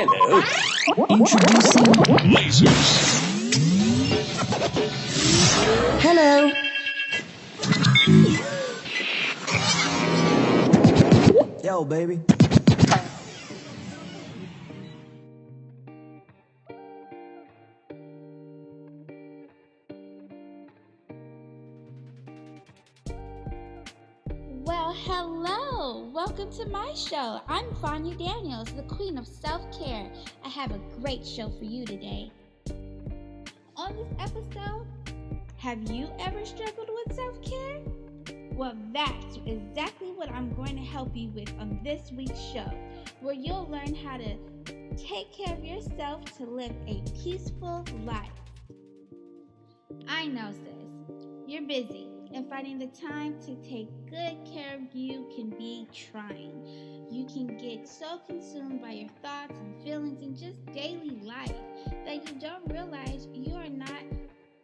Hello. Introducing Lasers. Hello. Yo, baby. Well, hello! Welcome to my show. I'm Fanya Daniels, the queen of self-care. I have a great show for you today. On this episode, have you ever struggled with self-care? Well, that's exactly what I'm going to help you with on this week's show, where you'll learn how to take care of yourself to live a peaceful life. I know, sis, you're busy, and finding the time to take good care of you can be trying. You can get so consumed by your thoughts and feelings in just daily life that you don't realize you are not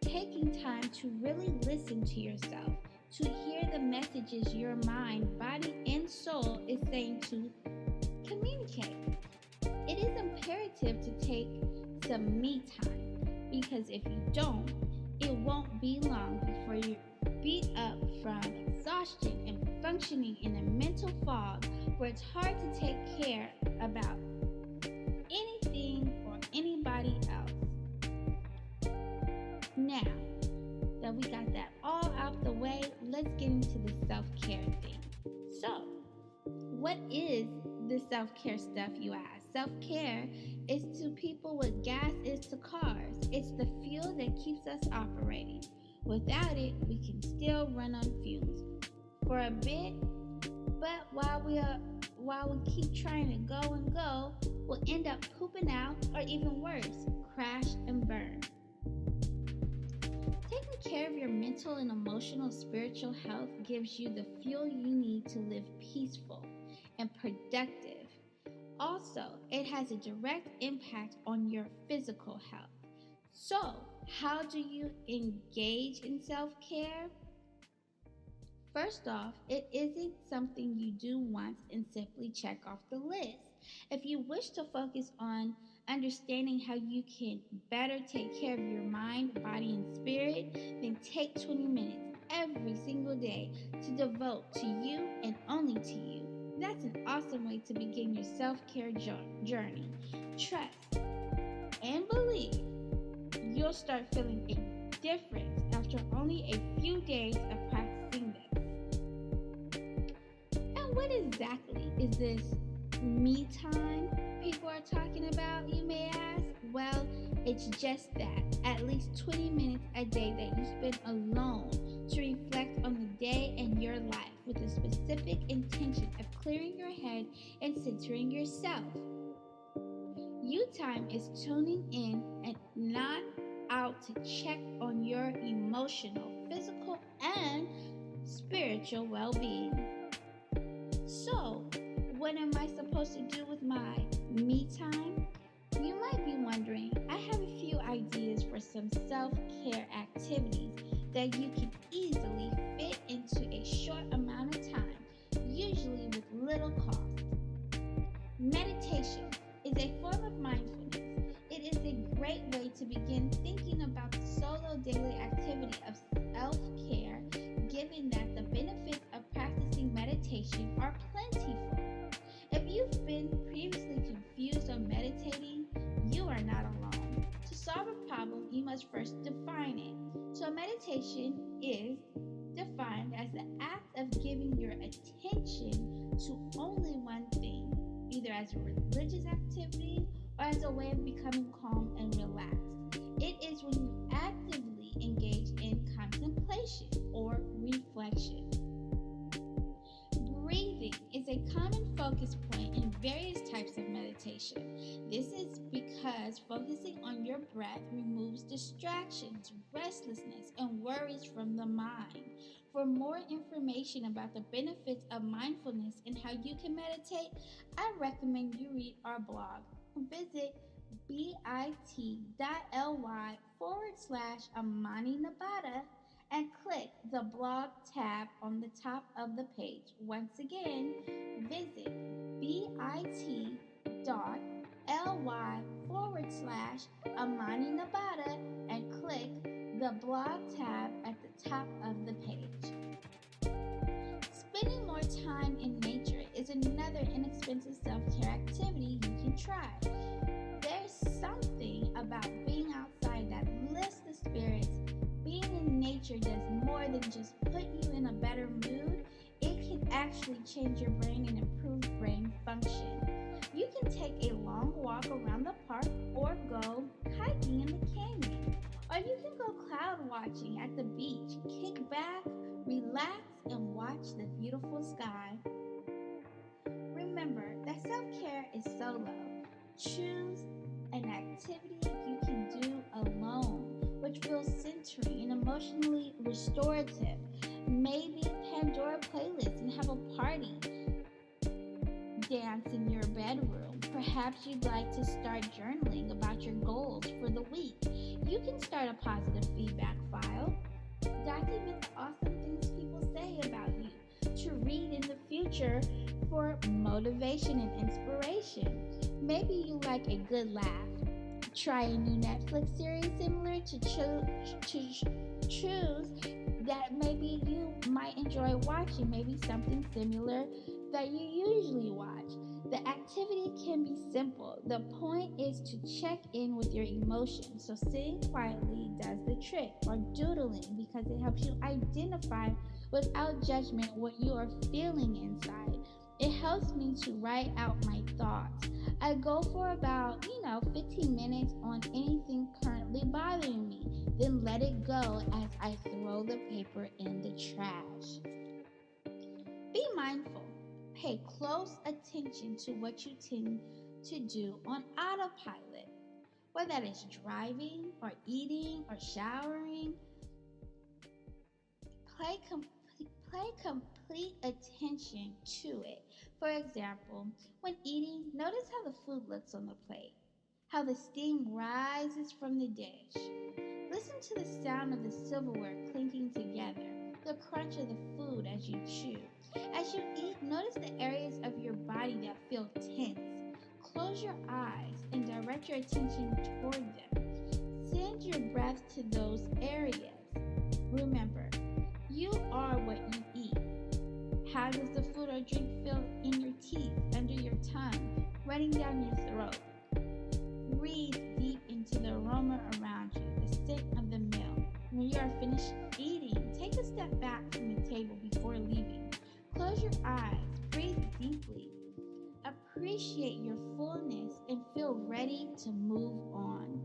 taking time to really listen to yourself, to hear the messages your mind, body, and soul is saying to communicate. It is imperative to take some me time, because if you don't, it won't be long before you're beat up from exhaustion and functioning in a mental fog where it's hard to take care about anything or anybody else. Now that we got that all out the way, let's get into the self-care thing. So, what is the self-care stuff, you ask? Self-care is to people what gas is to cars. It's the fuel that keeps us operating. Without it, we can still run on fumes for a bit, but while we keep trying to go and go, we'll end up pooping out, or even worse, crash and burn. Taking care of your mental and emotional spiritual health gives you the fuel you need to live peaceful and productive. Also, it has a direct impact on your physical health. So, how do you engage in self-care? First off, it isn't something you do once and simply check off the list. If you wish to focus on understanding how you can better take care of your mind, body, and spirit, then take 20 minutes every single day to devote to you and only to you. That's an awesome way to begin your self-care journey. Trust and believe you'll start feeling a difference after only a few days of practicing this. And what exactly is this me time people are talking about, you may ask? Well, it's just that. At least 20 minutes a day that you spend alone to reflect on the day and your life with a specific intention of clearing your head and centering yourself. You time is tuning in and not out to check on your emotional, physical, and spiritual well-being. So, what am I supposed to do with my me time? You might be wondering, I have a few ideas for some self-care activities that you can easily fit into a short amount of time, usually with little cost. Meditation is a form of mindfulness. It is a great way to begin thinking about the solo daily activity of self-care, given that the benefits of practicing meditation are plentiful. If you've been previously confused on meditating, you are not alone. To solve a problem, you must first define it. So meditation is defined as the act of giving your attention to only one thing, either as a religious activity or as a way of becoming calm and relaxed. It is when you actively engage in contemplation or reflection. Breathing is a common focus point in various types of meditation. This is because focusing on your breath removes distractions, restlessness, and worries from the mind. For more information about the benefits of mindfulness and how you can meditate, I recommend you read our blog. Visit bit.ly/Amani Nevada and click the blog tab on the top of the page. Once again, visit bit.ly/Amani ly/Amani Nabata and click the blog tab at the top of the page. Spending more time in nature is another inexpensive self-care activity you can try. There's something about being outside that lifts the spirits. Being in nature does more than just put you in a better mood. It can actually change your brain and improve brain function. You can take a long walk around the park or go hiking in the canyon. Or you can go cloud watching at the beach. Kick back, relax, and watch the beautiful sky. Remember that self-care is solo. Choose an activity you can do alone, which feels centering and emotionally restorative. Maybe Pandora playlist and have a party. Dance in your bedroom. Perhaps you'd like to start journaling about your goals for the week. You can start a positive feedback file. Document the awesome things people say about you to read in the future for motivation and inspiration. Maybe you like a good laugh. Try a new Netflix series similar to choose that maybe you might enjoy watching, maybe something similar that you usually watch. The activity can be simple. The point is to check in with your emotions. So sitting quietly does the trick, or doodling, because it helps you identify without judgment what you are feeling inside. It helps me to write out my thoughts. I go for about, 15 minutes on anything currently bothering me, then let it go as I throw the paper in the trash. Be mindful. Pay close attention to what you tend to do on autopilot, whether that is driving or eating or showering. Pay complete attention to it. For example, when eating, notice how the food looks on the plate, how the steam rises from the dish. Listen to the sound of the silverware clinking together, the crunch of the food as you chew. As you eat, notice the areas of your body that feel tense. Close your eyes and direct your attention toward them. Send your breath to those areas. Remember, you are what you eat. How does the food or drink feel in your teeth, under your tongue, running down your throat? Breathe deep into the aroma around you, the scent of the meal. When you are finished eating, take a step back from the table before leaving. Close your eyes, breathe deeply. Appreciate your fullness and feel ready to move on.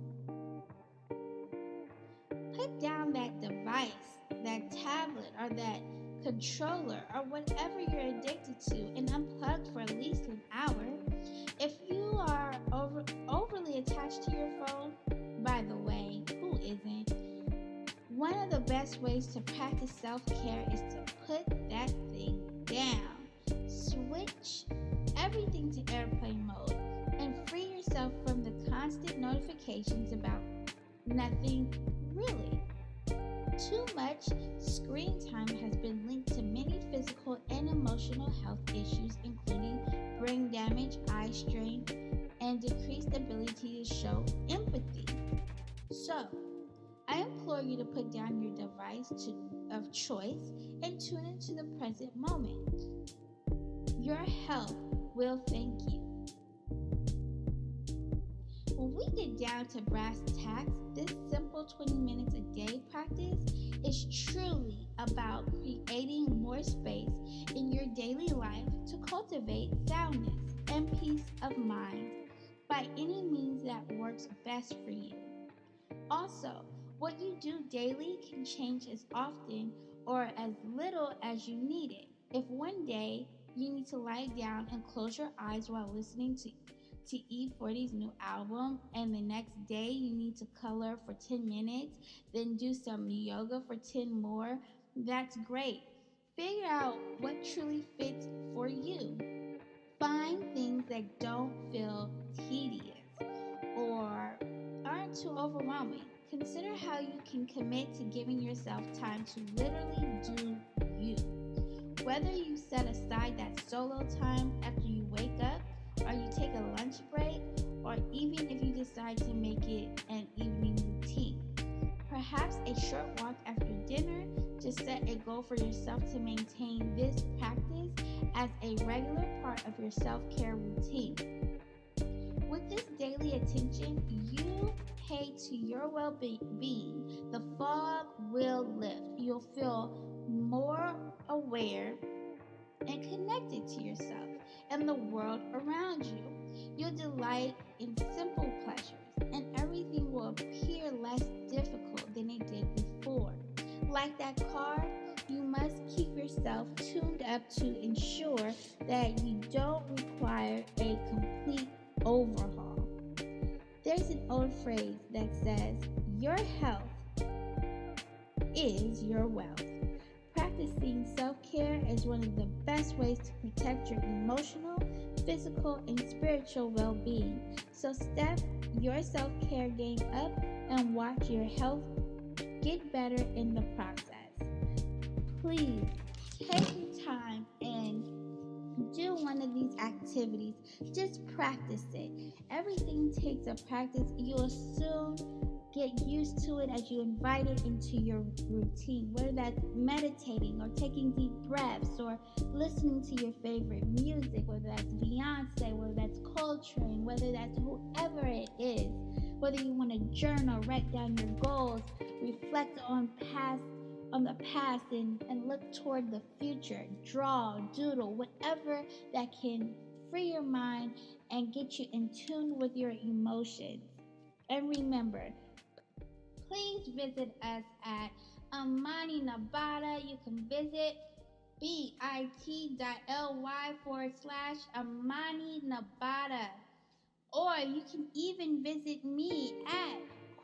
Put down that device, that tablet, or that controller, or whatever you're addicted to, and unplug for at least an hour. If you are overly attached to your phone, by the way, who isn't? One of the best ways to practice self-care is to put that thing down. Switch everything to airplane mode and free yourself from the constant notifications about nothing really. Too much screen time has been linked to many physical and emotional health issues, including brain damage, eye strain, and decreased ability to show empathy. So, I implore you to put down your device of choice and tune into the present moment. Your health will thank you. When we get down to brass tacks, this simple 20 minutes a day practice is truly about creating more space in your daily life to cultivate soundness and peace of mind by any means that works best for you. Also, what you do daily can change as often or as little as you need it. If one day you need to lie down and close your eyes while listening to E40's new album, and the next day you need to color for 10 minutes, then do some yoga for 10 more, that's great. Figure out what truly fits for you. Find things that don't feel tedious or aren't too overwhelming. Consider how you can commit to giving yourself time to literally do you. Whether you set aside that solo time after you wake up, or you take a lunch break, or or even if you decide to make it an evening routine. Perhaps a short walk after dinner. Just set a goal for yourself to maintain this practice as a regular part of your self-care routine. With this daily attention you pay to your well-being, the fog will lift. You'll feel more aware and connected to yourself and the world around you. You'll delight in simple pleasures, and everything will appear less difficult than it did before. Like that car, you must keep yourself tuned up to ensure that you don't require a complete overhaul. There's an old phrase that says, your health is your wealth. Practicing self-care is one of the best ways to protect your emotional, physical, and spiritual well-being. So step your self-care game up and watch your health get better in the process. Please take your time and do one of these activities. Just practice it. Everything takes a practice. You'll soon get used to it as you invite it into your routine, whether that's meditating or taking deep breaths or listening to your favorite music, whether that's Beyonce, whether that's Coltrane, whether that's whoever it is, whether you want to journal, write down your goals, reflect on the past and look toward the future, draw, doodle, whatever that can free your mind and get you in tune with your emotions. And remember, please visit us at Amani, Nevada. You can visit bit.ly/Amani, Nevada. Or you can even visit me at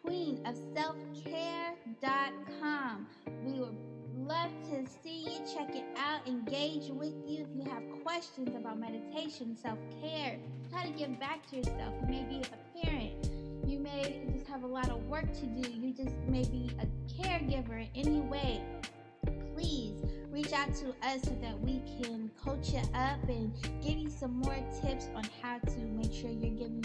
queenofselfcare.com. We would love to see you. Check it out. Engage with you. If you have questions about meditation, self-care, how to give back to yourself. You may be a parent. You may just have a lot of work to do. You just may be a caregiver in any way. Please reach out to us so that we can coach you up and give you some more tips on how to make sure you're giving